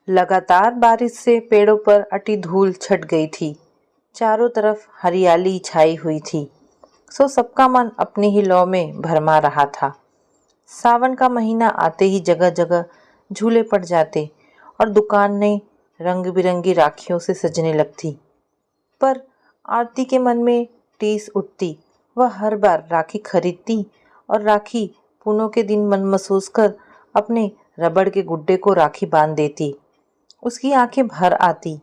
लगातार बारिश से पेड़ों पर अटी धूल छट गई थी। चारों तरफ हरियाली छाई हुई थी, सो सबका मन अपनी ही लौ में भरमा रहा था। सावन का महीना आते ही जगह जगह झूले पड़ जाते और दुकानें रंग बिरंगी राखियों से सजने लगती। पर आरती के मन में टीस उठती। वह हर बार राखी खरीदती और राखी पूनों के दिन मन महसूस कर अपने रबड़ के गुड्डे को राखी बांध देती। उसकी आंखें भर आती,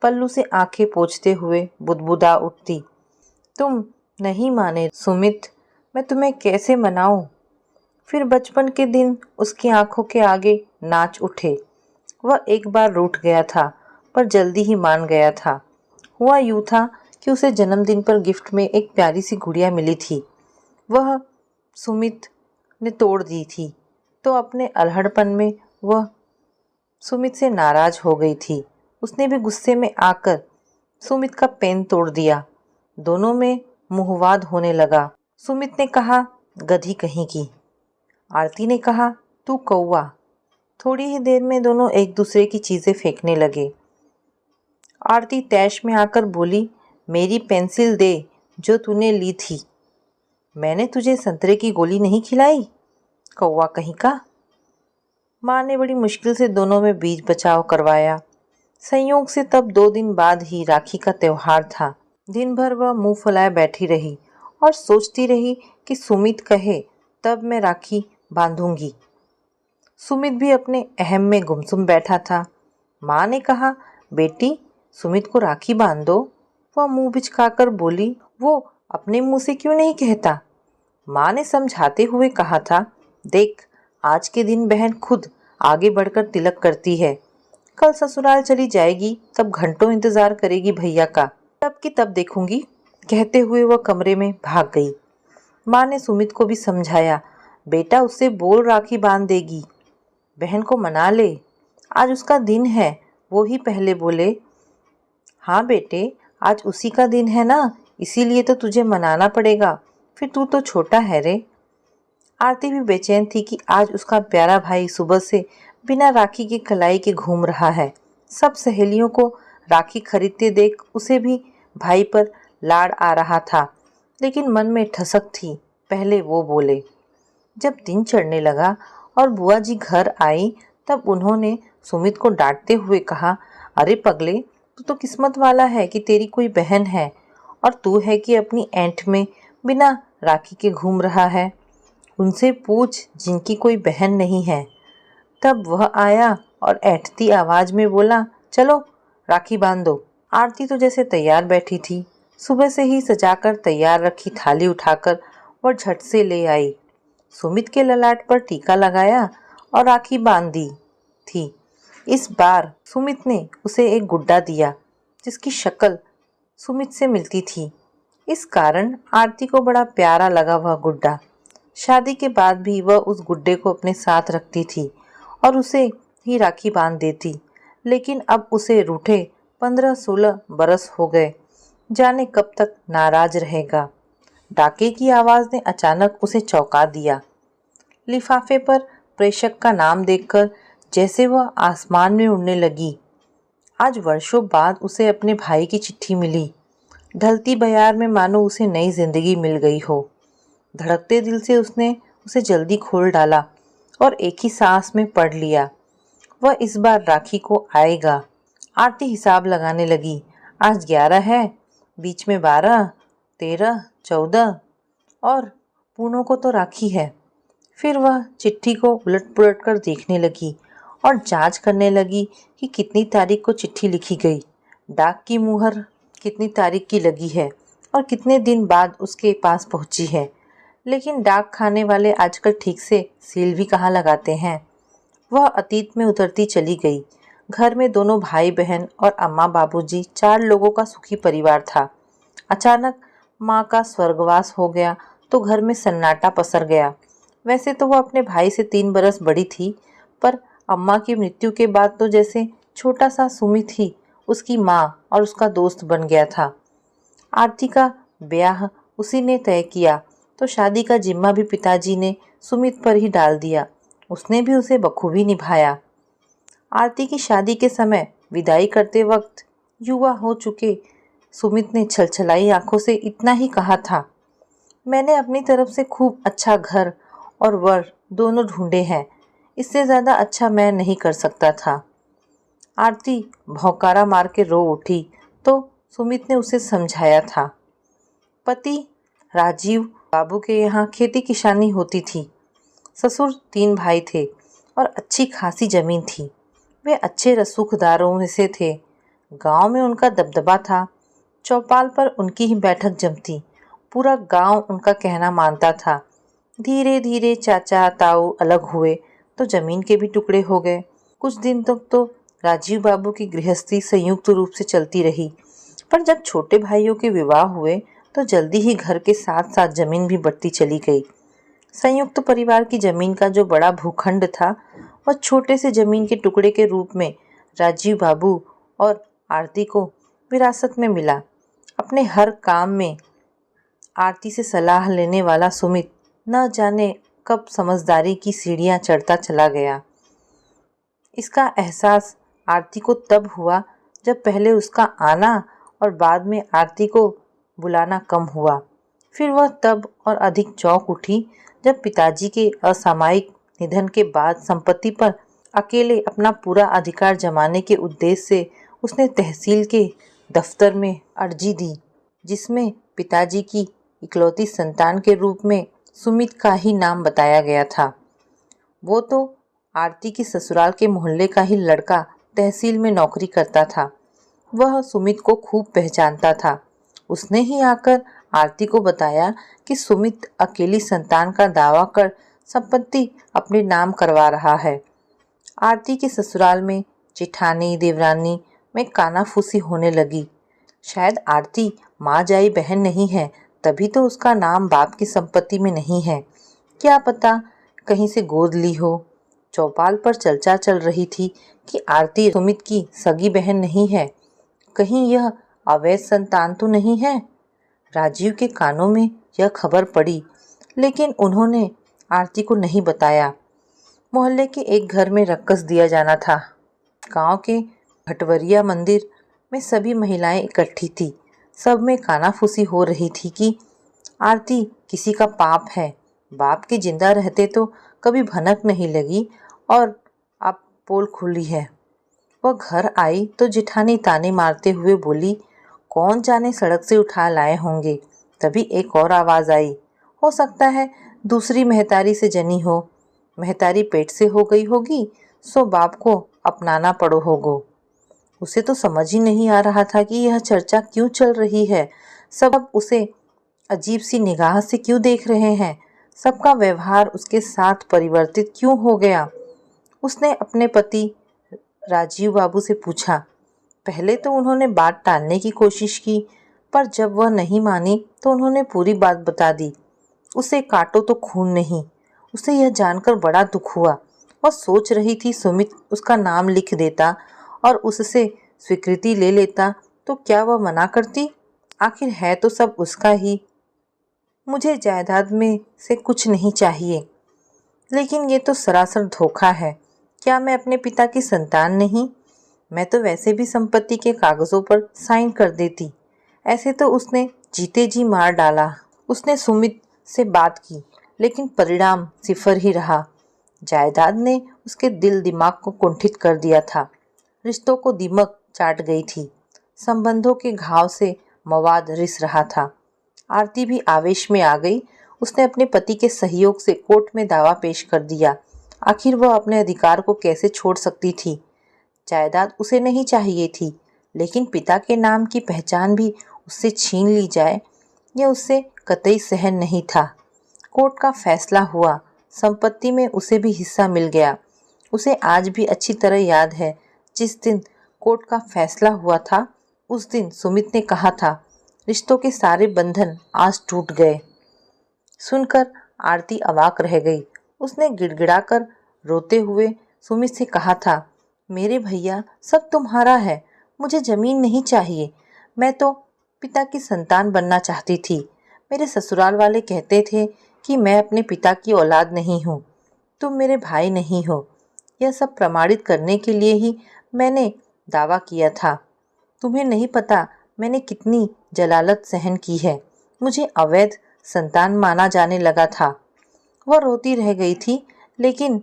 पल्लू से आंखें पोंछते हुए बुदबुदा उठती। तुम नहीं माने सुमित, मैं तुम्हें कैसे मनाऊं। फिर बचपन के दिन उसकी आंखों के आगे नाच उठे। वह एक बार रूठ गया था, पर जल्दी ही मान गया था। हुआ यूं था कि उसे जन्मदिन पर गिफ्ट में एक प्यारी सी गुड़िया मिली थी। वह सुमित ने तोड़ दी थी, तो अपने अल्हड़पन में वह सुमित से नाराज हो गई थी। उसने भी गुस्से में आकर सुमित का पेन तोड़ दिया। दोनों में मुहवाद होने लगा। सुमित ने कहा, गधी कहीं की। आरती ने कहा, तू कौवा। थोड़ी ही देर में दोनों एक दूसरे की चीजें फेंकने लगे। आरती तैश में आकर बोली, मेरी पेंसिल दे जो तूने ली थी। मैंने तुझे संतरे की गोली नहीं खिलाई, कौवा कहीं का। माँ ने बड़ी मुश्किल से दोनों में बीच बचाव करवाया। संयोग से तब 2 दिन बाद ही राखी का त्योहार था। दिन भर वह मुंह फुलाए बैठी रही और सोचती रही कि सुमित कहे तब मैं राखी बांधूंगी। सुमित भी अपने अहम में गुमसुम बैठा था। माँ ने कहा, बेटी सुमित को राखी बांध दो। वह मुंह बिचकाकर बोली, वो अपने मुंह से क्यों नहीं कहता। माँ ने समझाते हुए कहा था, देख आज के दिन बहन खुद आगे बढ़कर तिलक करती है। कल ससुराल चली जाएगी, तब घंटों इंतजार करेगी भैया का। तब की तब देखूंगी। कहते हुए वह कमरे में भाग गई। माँ ने सुमित को भी समझाया, बेटा उससे बोल राखी बांध देगी। बहन को मना ले, आज उसका दिन है। वो ही पहले बोले, हाँ बेटे आज उसी का दिन है ना, इसीलिए तो तुझे मनाना पड़ेगा। फिर तू तो छोटा है रे। आरती भी बेचैन थी कि आज उसका प्यारा भाई सुबह से बिना राखी के कलाई के घूम रहा है। सब सहेलियों को राखी खरीदते देख उसे भी भाई पर लाड़ आ रहा था, लेकिन मन में ठसक थी। पहले वो बोले। जब दिन चढ़ने लगा और बुआ जी घर आई, तब उन्होंने सुमित को डांटते हुए कहा, अरे पगले, तू तो किस्मत वाला है कि तेरी कोई बहन है, और तू है कि अपनी ऐंठ में बिना राखी के घूम रहा है। उनसे पूछ जिनकी कोई बहन नहीं है। तब वह आया और ऐंठती आवाज में बोला, चलो राखी बांध दो। आरती तो जैसे तैयार बैठी थी। सुबह से ही सजाकर तैयार रखी थाली उठाकर वह झट से ले आई। सुमित के ललाट पर टीका लगाया और राखी बांध दी थी। इस बार सुमित ने उसे एक गुड्डा दिया जिसकी शक्ल सुमित से मिलती थी। इस कारण आरती को बड़ा प्यारा लगा वह गुड्डा। शादी के बाद भी वह उस गुड्डे को अपने साथ रखती थी और उसे ही राखी बांध देती। लेकिन अब उसे रूठे 15-16 बरस हो गए। जाने कब तक नाराज रहेगा। डाके की आवाज ने अचानक उसे चौंका दिया। लिफाफे पर प्रेषक का नाम देखकर जैसे वह आसमान में उड़ने लगी। आज वर्षों बाद उसे अपने भाई की चिट्ठी मिली। ढलती बयार में मानो उसे नई जिंदगी मिल गई हो। धड़कते दिल से उसने उसे जल्दी खोल डाला और एक ही सांस में पढ़ लिया, वह इस बार राखी को आएगा। आरती हिसाब लगाने लगी। आज 11 है, बीच में 12, 13, 14 और पूनों को तो राखी है। फिर वह चिट्ठी को उलट पुलट कर देखने लगी और जांच करने लगी कि कितनी तारीख को चिट्ठी लिखी गई, डाक की मुहर कितनी तारीख की लगी है और कितने दिन बाद उसके पास पहुंची है। लेकिन डाक खाने वाले आजकल ठीक से सील भी कहाँ लगाते हैं। वह अतीत में उतरती चली गई। घर में दोनों भाई बहन और अम्मा बाबूजी 4 लोगों का सुखी परिवार था। अचानक माँ का स्वर्गवास हो गया तो घर में सन्नाटा पसर गया। वैसे तो वह अपने भाई से 3 बरस बड़ी थी, पर अम्मा की मृत्यु के बाद तो जैसे छोटा सा सुमित ही उसकी माँ और उसका दोस्त बन गया था। आरती का ब्याह उसी ने तय किया तो शादी का जिम्मा भी पिताजी ने सुमित पर ही डाल दिया। उसने भी उसे बखूबी निभाया। आरती की शादी के समय विदाई करते वक्त युवा हो चुके सुमित ने छलछलाई आंखों से इतना ही कहा था, मैंने अपनी तरफ से खूब अच्छा घर और वर दोनों ढूंढे हैं, इससे ज़्यादा अच्छा मैं नहीं कर सकता था। आरती भौकारा मार के रो उठी तो सुमित ने उसे समझाया था। पति राजीव बाबू के यहाँ खेती किसानी होती थी। ससुर 3 भाई थे और अच्छी खासी जमीन थी। वे अच्छे रसूखदारों में से थे। गांव में उनका दबदबा था। चौपाल पर उनकी ही बैठक जमती। पूरा गांव उनका कहना मानता था। धीरे धीरे चाचा ताऊ अलग हुए तो जमीन के भी टुकड़े हो गए। कुछ दिन तक तो राजीव बाबू की गृहस्थी संयुक्त रूप से चलती रही, पर जब छोटे भाइयों के विवाह हुए तो जल्दी ही घर के साथ साथ जमीन भी बढ़ती चली गई। संयुक्त परिवार की जमीन का जो बड़ा भूखंड था वह छोटे से जमीन के टुकड़े के रूप में राजीव बाबू और आरती को विरासत में मिला। अपने हर काम में आरती से सलाह लेने वाला सुमित न जाने कब समझदारी की सीढ़ियां चढ़ता चला गया। इसका एहसास आरती को तब हुआ जब पहले उसका आना और बाद में आरती को बुलाना कम हुआ। फिर वह तब और अधिक चौंक उठी जब पिताजी के असामयिक निधन के बाद संपत्ति पर अकेले अपना पूरा अधिकार जमाने के उद्देश्य से उसने तहसील के दफ्तर में अर्जी दी, जिसमें पिताजी की इकलौती संतान के रूप में सुमित का ही नाम बताया गया था। वो तो आरती की ससुराल के मोहल्ले का ही लड़का तहसील में नौकरी करता था। वह सुमित को खूब पहचानता था। उसने ही आकर आरती को बताया कि सुमित अकेली संतान का दावा कर संपत्ति अपने नाम करवा रहा है। आरती के ससुराल में जेठानी देवरानी में कानाफूसी होने लगी। शायद आरती माँ जाई बहन नहीं है, तभी तो उसका नाम बाप की संपत्ति में नहीं है। क्या पता कहीं से गोद ली हो। चौपाल पर चर्चा चल रही थी कि आरती सुमित की सगी बहन नहीं है। कहीं यह अवैध संतान तो नहीं है। राजीव के कानों में यह खबर पड़ी, लेकिन उन्होंने आरती को नहीं बताया। मोहल्ले के एक घर में रक्कस दिया जाना था। गांव के भटवरिया मंदिर में सभी महिलाएं इकट्ठी थी। सब में कानाफूसी हो रही थी कि आरती किसी का पाप है। बाप के जिंदा रहते तो कभी भनक नहीं लगी और अब पोल खुली है। वह घर आई तो जेठानी ताने मारते हुए बोली, कौन जाने सड़क से उठा लाए होंगे। तभी एक और आवाज़ आई, हो सकता है दूसरी महतारी से जनी हो। महतारी पेट से हो गई होगी, सो बाप को अपनाना पड़ो होगो। उसे तो समझ ही नहीं आ रहा था कि यह चर्चा क्यों चल रही है। सब उसे अजीब सी निगाह से क्यों देख रहे हैं। सबका व्यवहार उसके साथ परिवर्तित क्यों हो गया। उसने अपने पति राजीव बाबू से पूछा। पहले तो उन्होंने बात टालने की कोशिश की, पर जब वह नहीं मानी तो उन्होंने पूरी बात बता दी। उसे काटो तो खून नहीं। उसे यह जानकर बड़ा दुख हुआ। वह सोच रही थी सुमित उसका नाम लिख देता और उससे स्वीकृति ले लेता तो क्या वह मना करती। आखिर है तो सब उसका ही। मुझे जायदाद में से कुछ नहीं चाहिए। लेकिन ये तो सरासर धोखा है। क्या मैं अपने पिता की संतान नहीं? मैं तो वैसे भी संपत्ति के कागजों पर साइन कर देती। ऐसे तो उसने जीते जी मार डाला। उसने सुमित से बात की, लेकिन परिणाम सिफर ही रहा। जायदाद ने उसके दिल दिमाग को कुंठित कर दिया था। रिश्तों को दीमक चाट गई थी। संबंधों के घाव से मवाद रिस रहा था। आरती भी आवेश में आ गई। उसने अपने पति के सहयोग से कोर्ट में दावा पेश कर दिया। आखिर वह अपने अधिकार को कैसे छोड़ सकती थी। जायदाद उसे नहीं चाहिए थी, लेकिन पिता के नाम की पहचान भी उससे छीन ली जाए, यह उससे कतई सहन नहीं था। कोर्ट का फैसला हुआ। संपत्ति में उसे भी हिस्सा मिल गया। उसे आज भी अच्छी तरह याद है, जिस दिन कोर्ट का फैसला हुआ था उस दिन सुमित ने कहा था, रिश्तों के सारे बंधन आज टूट गए। सुनकर आरती अवाक रह गई। उसने गिड़गिड़ाकर रोते हुए सुमित से कहा था, मेरे भैया सब तुम्हारा है, मुझे जमीन नहीं चाहिए। मैं तो पिता की संतान बनना चाहती थी। मेरे ससुराल वाले कहते थे कि मैं अपने पिता की औलाद नहीं हूँ। तुम मेरे भाई नहीं हो। यह सब प्रमाणित करने के लिए ही मैंने दावा किया था। तुम्हें नहीं पता मैंने कितनी जलालत सहन की है। मुझे अवैध संतान माना जाने लगा था। वह रोती रह गई थी, लेकिन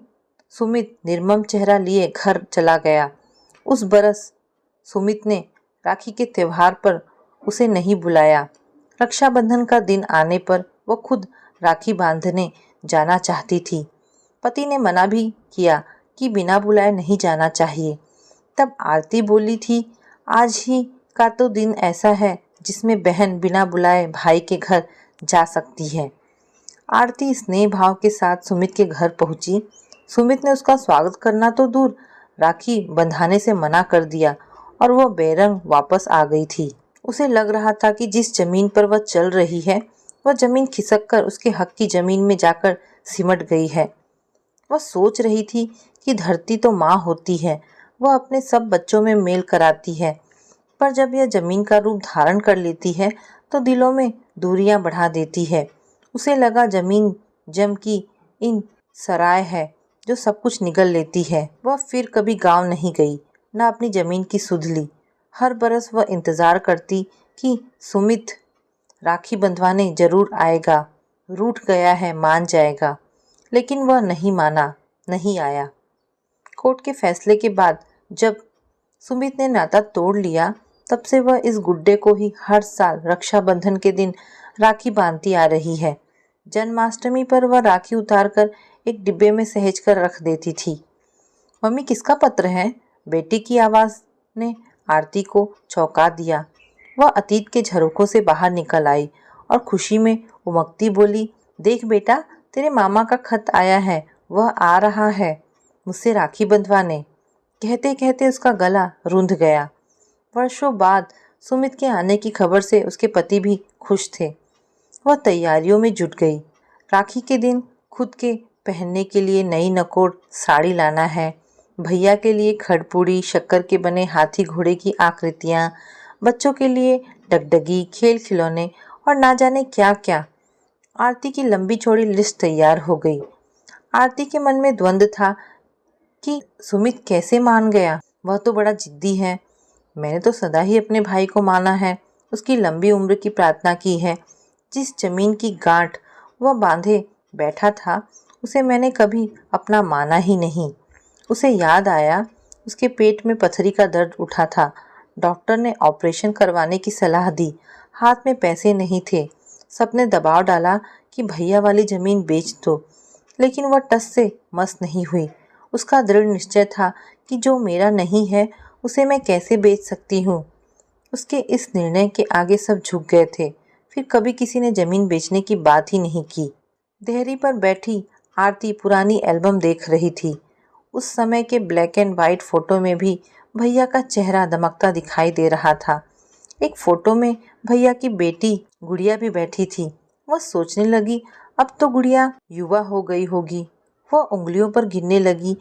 सुमित निर्मम चेहरा लिए घर चला गया। उस बरस सुमित ने राखी के त्योहार पर उसे नहीं बुलाया। रक्षाबंधन का दिन आने पर वह खुद राखी बांधने जाना चाहती थी। पति ने मना भी किया कि बिना बुलाए नहीं जाना चाहिए। तब आरती बोली थी, आज ही का तो दिन ऐसा है जिसमें बहन बिना बुलाए भाई के घर जा सकती है। आरती स्नेह भाव के साथ सुमित के घर पहुंची। सुमित ने उसका स्वागत करना तो दूर, राखी बंधाने से मना कर दिया और वह बेरंग वापस आ गई थी। उसे लग रहा था कि जिस जमीन पर वह चल रही है, वह जमीन खिसक कर उसके हक की जमीन में जाकर सिमट गई है। वह सोच रही थी कि धरती तो माँ होती है, वह अपने सब बच्चों में मेल कराती है, पर जब यह जमीन का रूप धारण कर लेती है तो दिलों में दूरियां बढ़ा देती है। उसे लगा जमीन जम की इन सराय है जो सब कुछ निगल लेती है। वह फिर कभी गांव नहीं गई, न अपनी जमीन की सुध ली। हर बरस वह इंतजार करती कि सुमित राखी बंधवाने जरूर आएगा, रूठ गया है मान जाएगा, लेकिन वह नहीं माना, नहीं आया। कोर्ट के फैसले के बाद जब सुमित ने नाता तोड़ लिया, तब से वह इस गुड्डे को ही हर साल रक्षाबंधन के दिन राखी बांधती आ रही है। जन्माष्टमी पर वह राखी उतारकर एक डिब्बे में सहेज कर रख देती थी। मम्मी, किसका पत्र है? बेटी की आवाज ने आरती को चौंका दिया। वह अतीत के झरोखों से बाहर निकल आई और खुशी में उमकती बोली, देख बेटा, तेरे मामा का खत आया है, वह आ रहा है मुझसे राखी बंधवाने। कहते कहते उसका गला रूंध गया। वर्षों बाद सुमित के आने की खबर से उसके पति भी खुश थे। वह तैयारियों में जुट गई। राखी के दिन खुद के पहनने के लिए नई नकोर साड़ी लाना है, भैया के लिए खड़पूड़ी, शक्कर के बने हाथी घोड़े की आकृतियाँ, बच्चों के लिए डगडगी, खेल खिलौने और ना जाने क्या क्या। आरती की लंबी चौड़ी लिस्ट तैयार हो गई। आरती के मन में द्वंद्व था कि सुमित कैसे मान गया। वह तो बड़ा जिद्दी है। मैंने तो सदा ही अपने भाई को माना है, उसकी लंबी उम्र की प्रार्थना की है। जिस जमीन की गांठ वह बांधे बैठा था, उसे मैंने कभी अपना माना ही नहीं। उसे याद आया, उसके पेट में पथरी का दर्द उठा था। डॉक्टर ने ऑपरेशन करवाने की सलाह दी। हाथ में पैसे नहीं थे। सबने दबाव डाला कि भैया वाली ज़मीन बेच दो, लेकिन वह टस से मस नहीं हुई। उसका दृढ़ निश्चय था कि जो मेरा नहीं है उसे मैं कैसे बेच सकती हूँ। उसके इस निर्णय के आगे सब झुक गए थे। फिर कभी किसी ने ज़मीन बेचने की बात ही नहीं की। देहरी पर बैठी आरती पुरानी एल्बम देख रही थी। उस समय के ब्लैक एंड वाइट फ़ोटो में भी भैया का चेहरा दमकता दिखाई दे रहा था। एक फ़ोटो में भैया की बेटी गुड़िया भी बैठी थी। वह सोचने लगी, अब तो गुड़िया युवा हो गई होगी। वह उंगलियों पर गिनने लगी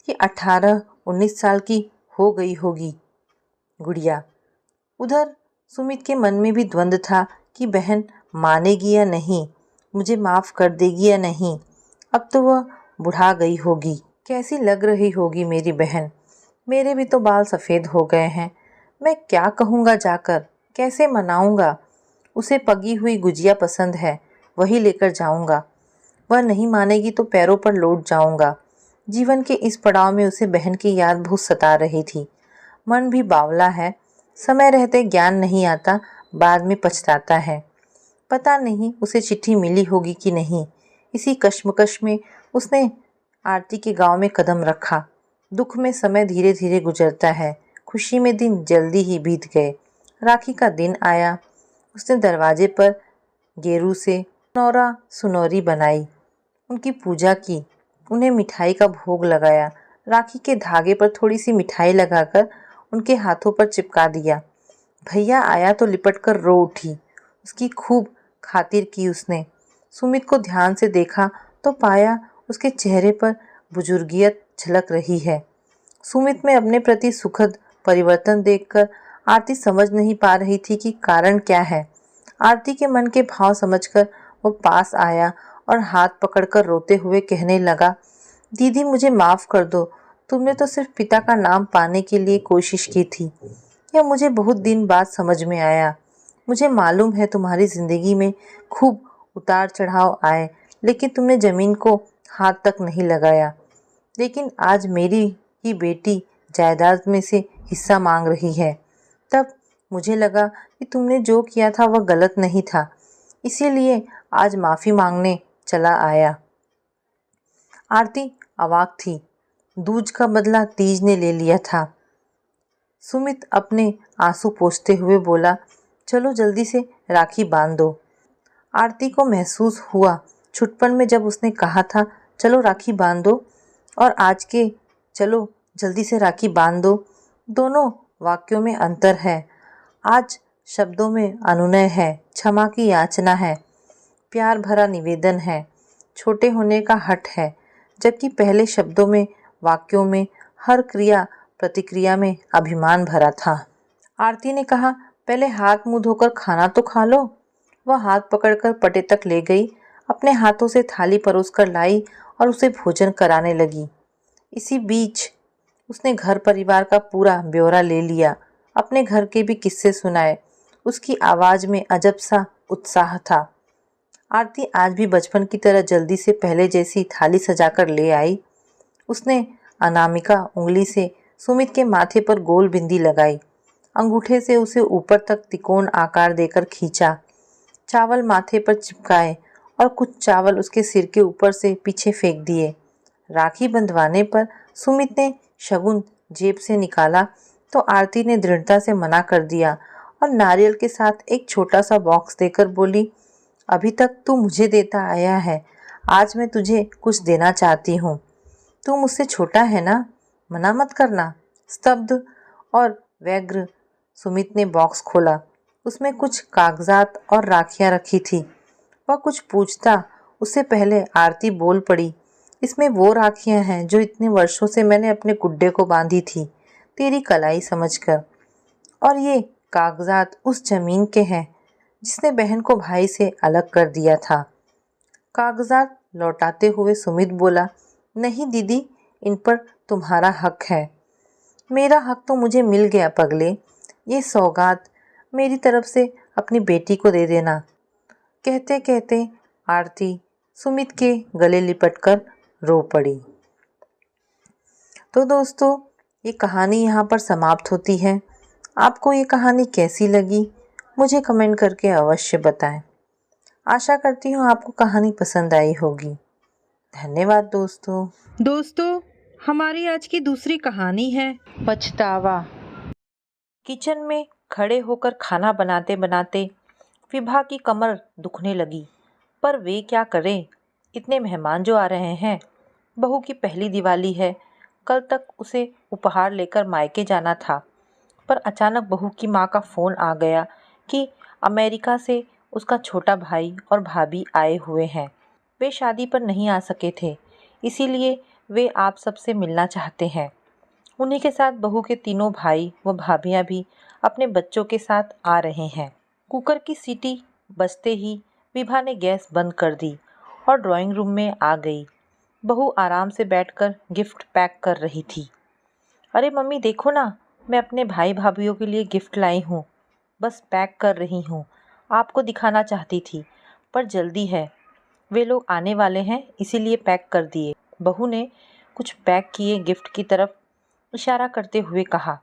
कि 18-19 साल की हो गई होगी गुड़िया। उधर सुमित के मन में भी द्वंद्व था कि बहन मानेगी या नहीं, मुझे माफ़ कर देगी या नहीं। अब तो वह बुढ़ा गई होगी। कैसी लग रही होगी मेरी बहन। मेरे भी तो बाल सफ़ेद हो गए हैं। मैं क्या कहूँगा जाकर, कैसे मनाऊँगा। उसे पकी हुई गुजिया पसंद है, वही लेकर जाऊँगा। वह नहीं मानेगी तो पैरों पर लौट जाऊँगा। जीवन के इस पड़ाव में उसे बहन की याद बहुत सता रही थी। मन भी बावला है। समय रहते ज्ञान नहीं आता, बाद में पछताता है। पता नहीं उसे चिट्ठी मिली होगी कि नहीं। इसी कश्मकश में उसने आरती के गांव में कदम रखा। दुख में समय धीरे धीरे गुजरता है, खुशी में दिन जल्दी ही बीत गए। राखी का दिन आया। उसने दरवाजे पर गेरू से नौरा सुनौरी बनाई, उनकी पूजा की, उन्हें मिठाई का भोग लगाया। राखी के धागे पर थोड़ी सी मिठाई लगाकर उनके हाथों पर चिपका दिया। भैया आया तो लिपट कर रो उठी। उसकी खूब खातिर की उसने। सुमित को ध्यान से देखा तो पाया उसके चेहरे पर बुजुर्गियत झलक रही है। सुमित में अपने प्रति सुखद परिवर्तन देखकर आरती समझ नहीं पा रही थी कि कारण क्या है। आरती के मन के भाव समझकर वो पास आया और हाथ पकड़कर रोते हुए कहने लगा, दीदी मुझे माफ़ कर दो, तुमने तो सिर्फ पिता का नाम पाने के लिए कोशिश की थी। यह मुझे बहुत दिन बाद समझ में आया। मुझे मालूम है तुम्हारी ज़िंदगी में खूब उतार चढ़ाव आए, लेकिन तुमने ज़मीन को हाथ तक नहीं लगाया। लेकिन आज मेरी ही बेटी जायदाद में से हिस्सा मांग रही है। तब मुझे लगा कि तुमने जो किया था वह गलत नहीं था, इसीलिए आज माफ़ी मांगने चला आया। आरती अवाक थी। दूज का बदला तीज ने ले लिया था। सुमित अपने आंसू पोंछते हुए बोला, चलो जल्दी से राखी बांध दो। आरती को महसूस हुआ छुटपन में जब उसने कहा था चलो राखी बांध दो, और आज के चलो जल्दी से राखी बांध दो, दोनों वाक्यों में अंतर है। आज शब्दों में अनुनय है, क्षमा की याचना है, प्यार भरा निवेदन है, छोटे होने का हठ है, जबकि पहले शब्दों में, वाक्यों में, हर क्रिया प्रतिक्रिया में अभिमान भरा था। आरती ने कहा, पहले हाथ मुंह धोकर खाना तो खा लो। वह हाथ पकड़कर पटे तक ले गई, अपने हाथों से थाली परोसकर लाई और उसे भोजन कराने लगी। इसी बीच उसने घर परिवार का पूरा ब्यौरा ले लिया, अपने घर के भी किस्से सुनाए। उसकी आवाज़ में अजब सा उत्साह था। आरती आज भी बचपन की तरह जल्दी से पहले जैसी थाली सजाकर ले आई। उसने अनामिका उंगली से सुमित के माथे पर गोल बिंदी लगाई, अंगूठे से उसे ऊपर तक तिकोन आकार देकर खींचा, चावल माथे पर चिपकाए और कुछ चावल उसके सिर के ऊपर से पीछे फेंक दिए। राखी बंधवाने पर सुमित ने शगुन जेब से निकाला तो आरती ने दृढ़ता से मना कर दिया और नारियल के साथ एक छोटा सा बॉक्स देकर बोली, अभी तक तू मुझे देता आया है, आज मैं तुझे कुछ देना चाहती हूँ। तू मुझसे छोटा है ना, मना मत करना। स्तब्ध और व्यग्र सुमित ने बॉक्स खोला। उसमें कुछ कागजात और राखियां रखी थी। वह कुछ पूछता उससे पहले आरती बोल पड़ी, इसमें वो राखियां हैं जो इतने वर्षों से मैंने अपने गुड्डे को बांधी थी, तेरी कलाई समझकर। और ये कागजात उस जमीन के हैं जिसने बहन को भाई से अलग कर दिया था। कागजात लौटाते हुए सुमित बोला, नहीं दीदी, इन पर तुम्हारा हक है। मेरा हक तो मुझे मिल गया पगले। ये सौगात मेरी तरफ से अपनी बेटी को दे देना। कहते कहते आरती सुमित के गले लिपटकर रो पड़ी। तो दोस्तों, ये कहानी यहाँ पर समाप्त होती है। आपको ये कहानी कैसी लगी मुझे कमेंट करके अवश्य बताएं। आशा करती हूँ आपको कहानी पसंद आई होगी। धन्यवाद दोस्तों, हमारी आज की दूसरी कहानी है पछतावा। किचन में खड़े होकर खाना बनाते बनाते विभा की कमर दुखने लगी, पर वे क्या करें, इतने मेहमान जो आ रहे हैं। बहू की पहली दिवाली है, कल तक उसे उपहार लेकर मायके जाना था, पर अचानक बहू की माँ का फ़ोन आ गया कि अमेरिका से उसका छोटा भाई और भाभी आए हुए हैं। वे शादी पर नहीं आ सके थे, इसीलिए वे आप सबसे मिलना चाहते हैं। उन्हीं के साथ बहू के तीनों भाई व भाभियां भी अपने बच्चों के साथ आ रहे हैं। कुकर की सीटी बजते ही विभा ने गैस बंद कर दी और ड्राइंग रूम में आ गई। बहू आराम से बैठकर गिफ्ट पैक कर रही थी। अरे मम्मी देखो ना, मैं अपने भाई भाभीियों के लिए गिफ्ट लाई हूँ, बस पैक कर रही हूँ। आपको दिखाना चाहती थी, पर जल्दी है, वे लोग आने वाले हैं इसीलिए पैक कर दिए। बहू ने कुछ पैक किए गिफ्ट की तरफ इशारा करते हुए कहा।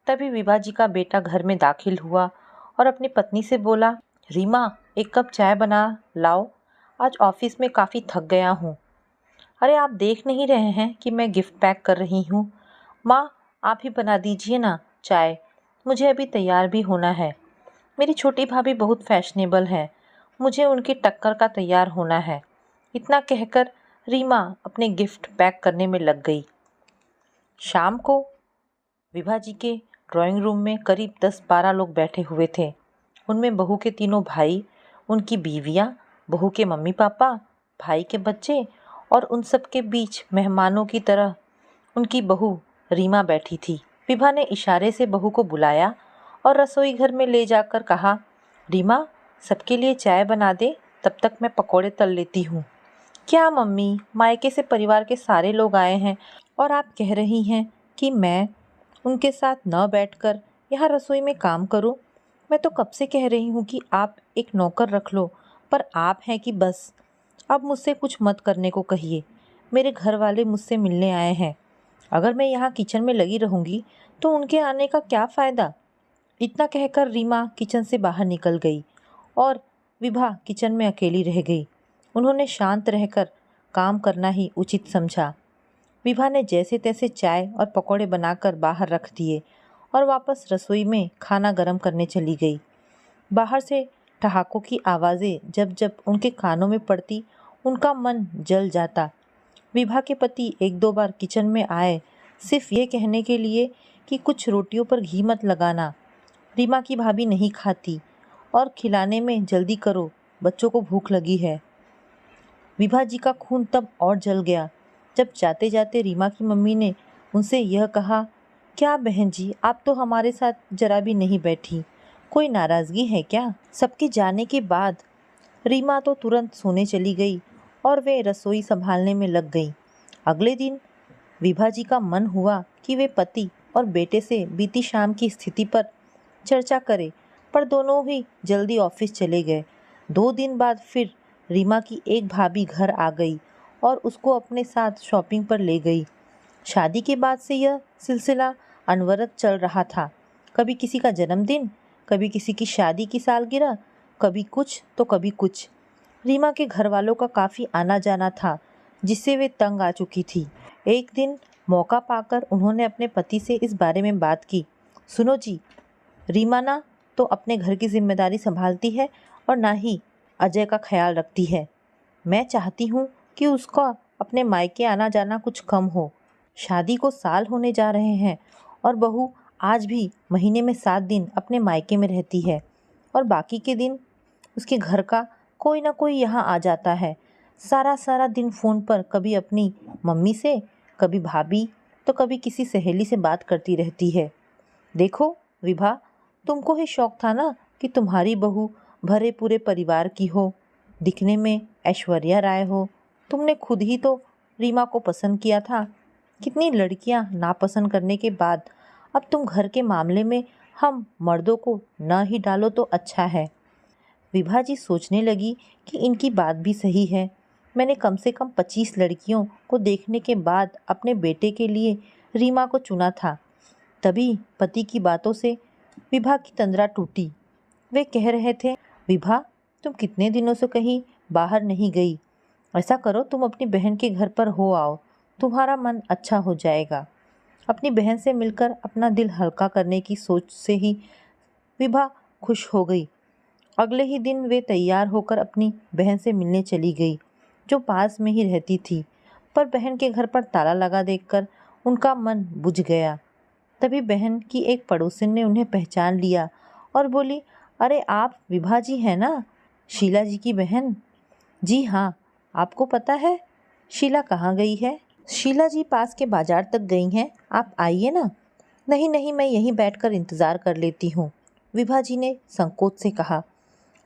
तभी विभा जी का बेटा घर में दाखिल हुआ और अपनी पत्नी से बोला, रीमा, एक कप चाय बना लाओ, आज ऑफिस में काफ़ी थक गया हूँ। अरे आप देख नहीं रहे हैं कि मैं गिफ्ट पैक कर रही हूँ। माँ, आप ही बना दीजिए ना चाय, मुझे अभी तैयार भी होना है। मेरी छोटी भाभी बहुत फैशनेबल है, मुझे उनकी टक्कर का तैयार होना है। इतना कहकर रीमा अपने गिफ्ट पैक करने में लग गई। शाम को विभा जी के ड्राइंग रूम में करीब 10-12 लोग बैठे हुए थे। उनमें बहू के तीनों भाई, उनकी बीवियां, बहू के मम्मी पापा, भाई के बच्चे और उन सब के बीच मेहमानों की तरह उनकी बहू रीमा बैठी थी। विभा ने इशारे से बहू को बुलाया और रसोई घर में ले जाकर कहा, रीमा, सबके लिए चाय बना दे, तब तक मैं पकोड़े तल लेती हूँ। क्या मम्मी, मायके से परिवार के सारे लोग आए हैं और आप कह रही हैं कि मैं उनके साथ न बैठकर यहाँ रसोई में काम करूं? मैं तो कब से कह रही हूँ कि आप एक नौकर रख लो, पर आप हैं कि बस अब मुझसे कुछ मत करने को कहिए। मेरे घर वाले मुझसे मिलने आए हैं। अगर मैं यहाँ किचन में लगी रहूँगी तो उनके आने का क्या फ़ायदा? इतना कहकर रीमा किचन से बाहर निकल गई और विभा किचन में अकेली रह गई। उन्होंने शांत रहकर काम करना ही उचित समझा। विभा ने जैसे तैसे चाय और पकौड़े बनाकर बाहर रख दिए और वापस रसोई में खाना गर्म करने चली गई। बाहर से ठहाकों की आवाज़ें जब जब उनके कानों में पड़ती, उनका मन जल जाता। विभा के पति एक दो बार किचन में आए, सिर्फ ये कहने के लिए कि कुछ रोटियों पर घी मत लगाना, रीमा की भाभी नहीं खाती, और खिलाने में जल्दी करो, बच्चों को भूख लगी है। विभा जी का खून तब और जल गया जब जाते जाते रीमा की मम्मी ने उनसे यह कहा, क्या बहन जी, आप तो हमारे साथ जरा भी नहीं बैठी, कोई नाराज़गी है क्या? सबके जाने के बाद रीमा तो तुरंत सोने चली गई और वे रसोई संभालने में लग गई। अगले दिन विभा जी का मन हुआ कि वे पति और बेटे से बीती शाम की स्थिति पर चर्चा करें, पर दोनों ही जल्दी ऑफिस चले गए। 2 दिन बाद फिर रीमा की एक भाभी घर आ गई और उसको अपने साथ शॉपिंग पर ले गई। शादी के बाद से यह सिलसिला अनवरत चल रहा था। कभी किसी का जन्मदिन, कभी किसी की शादी की सालगिरह, कभी कुछ तो कभी कुछ। रीमा के घर वालों का काफ़ी आना जाना था, जिससे वे तंग आ चुकी थी। एक दिन मौका पाकर उन्होंने अपने पति से इस बारे में बात की। सुनो जी, रीमा ना तो अपने घर की जिम्मेदारी संभालती है और ना ही अजय का ख्याल रखती है। मैं चाहती हूँ कि उसका अपने मायके आना जाना कुछ कम हो। शादी को साल होने जा रहे हैं और बहू आज भी महीने में 7 दिन अपने मायके में रहती है और बाकी के दिन उसके घर का कोई ना कोई यहाँ आ जाता है। सारा सारा दिन फ़ोन पर कभी अपनी मम्मी से, कभी भाभी, तो कभी किसी सहेली से बात करती रहती है। देखो विभा, तुमको ही शौक था ना कि तुम्हारी बहू भरे पूरे परिवार की हो, दिखने में ऐश्वर्या राय हो। तुमने खुद ही तो रीमा को पसंद किया था। कितनी लड़कियां नापसंद करने के बाद अब तुम घर के मामले में हम मर्दों को न ही डालो तो अच्छा है। विभा जी सोचने लगी कि इनकी बात भी सही है। मैंने कम से कम 25 लड़कियों को देखने के बाद अपने बेटे के लिए रीमा को चुना था। तभी पति की बातों से विभा की तंद्रा टूटी। वे कह रहे थे, विभा तुम कितने दिनों से कहीं बाहर नहीं गई, ऐसा करो तुम अपनी बहन के घर पर हो आओ, तुम्हारा मन अच्छा हो जाएगा। अपनी बहन से मिलकर अपना दिल हल्का करने की सोच से ही विभा खुश हो गई। अगले ही दिन वे तैयार होकर अपनी बहन से मिलने चली गई, जो पास में ही रहती थी। पर बहन के घर पर ताला लगा देखकर उनका मन बुझ गया। तभी बहन की एक पड़ोसिन ने उन्हें पहचान लिया और बोली, अरे आप विभा जी हैं ना, शीला जी की बहन? जी हाँ, आपको पता है शीला कहाँ गई है? शीला जी पास के बाजार तक गई हैं, आप आइए ना। नहीं नहीं, मैं यहीं बैठकर इंतज़ार कर लेती हूँ, विभा जी ने संकोच से कहा।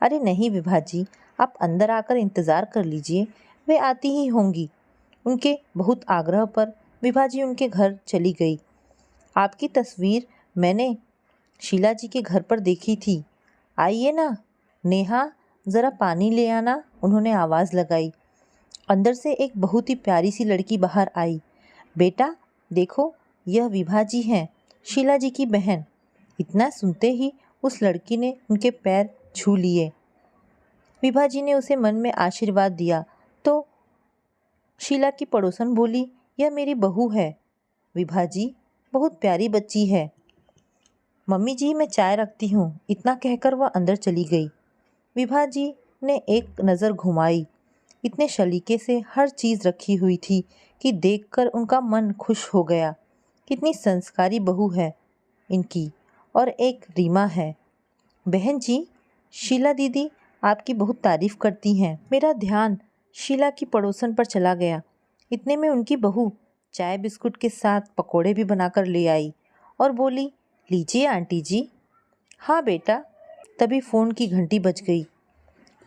अरे नहीं विभा जी, आप अंदर आकर इंतज़ार कर लीजिए, वे आती ही होंगी। उनके बहुत आग्रह पर विभा जी उनके घर चली गई। आपकी तस्वीर मैंने शीला जी के घर पर देखी थी, आइए ना। नेहा ज़रा पानी ले आना, उन्होंने आवाज़ लगाई। अंदर से एक बहुत ही प्यारी सी लड़की बाहर आई। बेटा देखो, यह विभा जी हैं, शीला जी की बहन। इतना सुनते ही उस लड़की ने उनके पैर छू लिए। विभा जी ने उसे मन में आशीर्वाद दिया तो शीला की पड़ोसन बोली, यह मेरी बहू है। विभा जी बहुत प्यारी बच्ची है। मम्मी जी मैं चाय रखती हूँ, इतना कहकर वह अंदर चली गई। विभा जी ने एक नज़र घुमाई। इतने शलीके से हर चीज़ रखी हुई थी कि देखकर उनका मन खुश हो गया। कितनी संस्कारी बहू है इनकी। और एक रीमा है। बहन जी, शीला दीदी आपकी बहुत तारीफ़ करती हैं। मेरा ध्यान शीला की पड़ोसन पर चला गया। इतने में उनकी बहू चाय बिस्कुट के साथ पकोड़े भी बनाकर ले आई और बोली, लीजिए आंटी जी। हाँ बेटा। तभी फ़ोन की घंटी बज गई।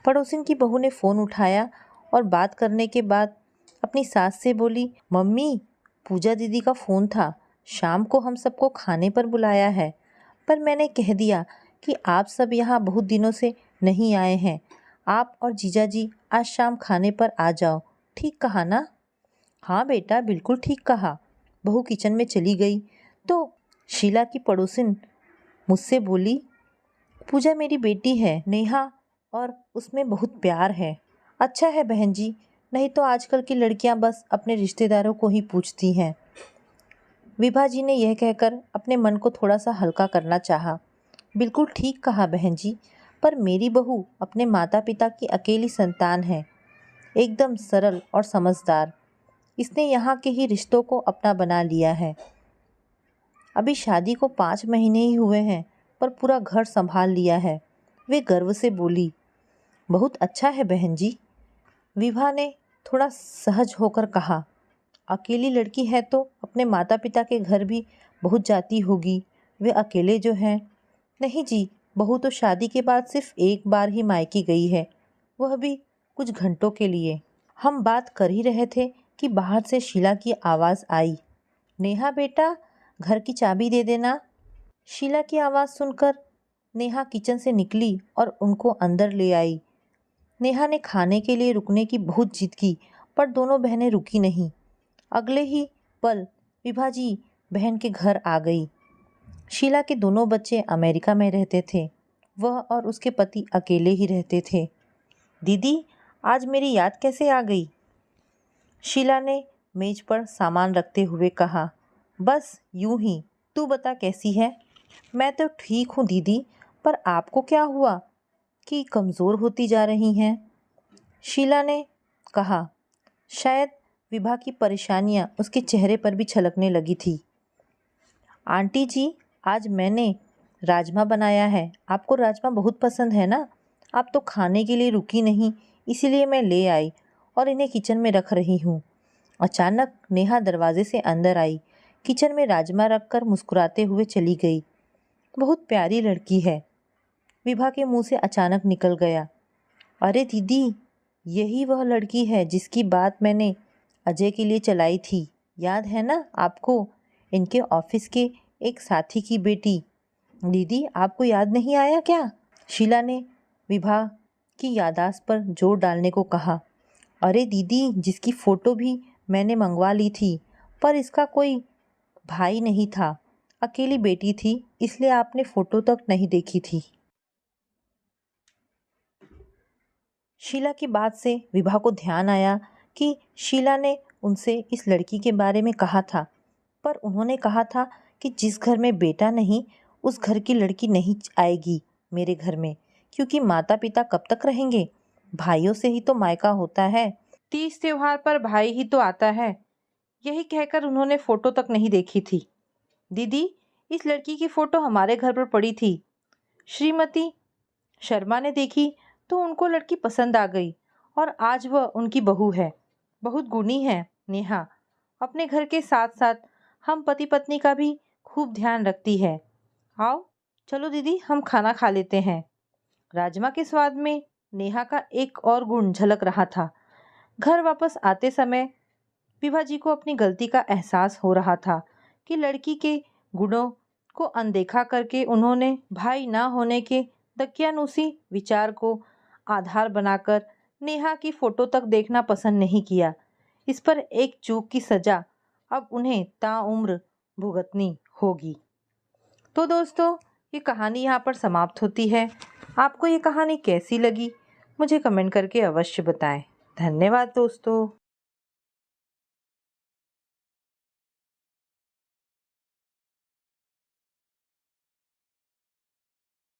पड़ोसिन की बहू ने फ़ोन उठाया और बात करने के बाद अपनी सास से बोली, मम्मी पूजा दीदी का फ़ोन था, शाम को हम सबको खाने पर बुलाया है, पर मैंने कह दिया कि आप सब यहाँ बहुत दिनों से नहीं आए हैं। आप और जीजा जी आज शाम खाने पर आ जाओ, ठीक कहा ना? हाँ बेटा, बिल्कुल ठीक कहा। बहू किचन में चली गई तो शीला की पड़ोसिन मुझसे बोली, पूजा मेरी बेटी है नेहा, और उसमें बहुत प्यार है। अच्छा है बहन जी, नहीं तो आजकल की लड़कियां बस अपने रिश्तेदारों को ही पूछती हैं। विभा जी ने यह कहकर अपने मन को थोड़ा सा हल्का करना चाहा। बिल्कुल ठीक कहा बहन जी, पर मेरी बहू अपने माता पिता की अकेली संतान है, एकदम सरल और समझदार। इसने यहाँ के ही रिश्तों को अपना बना लिया है। अभी शादी को 5 महीने ही हुए हैं, पर पूरा घर संभाल लिया है। वे गर्व से बोली। बहुत अच्छा है बहन जी, विभा ने थोड़ा सहज होकर कहा। अकेली लड़की है तो अपने माता पिता के घर भी बहुत जाती होगी। वे अकेले जो हैं। नहीं जी, बहू तो शादी के बाद सिर्फ एक बार ही मायके गई है, वह भी कुछ घंटों के लिए। हम बात कर ही रहे थे कि बाहर से शीला की आवाज़ आई। नेहा बेटा, घर की चाबी दे देना। शीला की आवाज़ सुनकर नेहा किचन से निकली और उनको अंदर ले आई। नेहा ने खाने के लिए रुकने की बहुत जिद की, पर दोनों बहनें रुकी नहीं। अगले ही पल विभा जी बहन के घर आ गई। शीला के दोनों बच्चे अमेरिका में रहते थे। वह और उसके पति अकेले ही रहते थे। दीदी, आज मेरी याद कैसे आ गई? शीला ने मेज पर सामान रखते हुए कहा। बस यूं ही। तू बता कैसी है? मैं तो ठीक हूँ दीदी, पर आपको क्या हुआ कि कमज़ोर होती जा रही हैं? शीला ने कहा। शायद विभा की परेशानियाँ उसके चेहरे पर भी छलकने लगी थी। आंटी जी, आज मैंने राजमा बनाया है। आपको राजमा बहुत पसंद है ना? आप तो खाने के लिए रुकी नहीं, इसीलिए मैं ले आई और इन्हें किचन में रख रही हूँ। अचानक नेहा दरवाजे से अंदर आई, किचन में राजमा रखकर मुस्कुराते हुए चली गई। बहुत प्यारी लड़की है, विभा के मुंह से अचानक निकल गया। अरे दीदी, यही वह लड़की है जिसकी बात मैंने अजय के लिए चलाई थी, याद है ना आपको? इनके ऑफिस के एक साथी की बेटी। दीदी, आपको याद नहीं आया क्या? शीला ने विभा की याददाश्त पर जोर डालने को कहा। अरे दीदी, जिसकी फ़ोटो भी मैंने मंगवा ली थी, पर इसका कोई भाई नहीं था, अकेली बेटी थी, इसलिए आपने फ़ोटो तक नहीं देखी थी। शीला की बात से विभा को ध्यान आया कि शीला ने उनसे इस लड़की के बारे में कहा था, पर उन्होंने कहा था कि जिस घर में बेटा नहीं, उस घर की लड़की नहीं आएगी मेरे घर में, क्योंकि माता पिता कब तक रहेंगे? भाइयों से ही तो मायका होता है। तीज त्योहार पर भाई ही तो आता है। यही कहकर उन्होंने फ़ोटो तक नहीं देखी थी। दीदी, इस लड़की की फ़ोटो हमारे घर पर पड़ी थी। श्रीमती शर्मा ने देखी तो उनको लड़की पसंद आ गई और आज वह उनकी बहू है। बहुत गुणी है नेहा। अपने घर के साथ साथ हम पति पत्नी का भी खूब ध्यान रखती है। आओ चलो दीदी, हम खाना खा लेते हैं। राजमा के स्वाद में नेहा का एक और गुण झलक रहा था। घर वापस आते समय विभा जी को अपनी गलती का एहसास हो रहा था कि लड़की के गुणों को अनदेखा करके उन्होंने भाई ना होने के दकियानूसी विचार को आधार बनाकर नेहा की फ़ोटो तक देखना पसंद नहीं किया। इस पर एक चूक की सज़ा अब उन्हें ताउम्र भुगतनी होगी। तो दोस्तों, ये कहानी यहाँ पर समाप्त होती है। आपको ये कहानी कैसी लगी मुझे कमेंट करके अवश्य बताएं। धन्यवाद दोस्तों।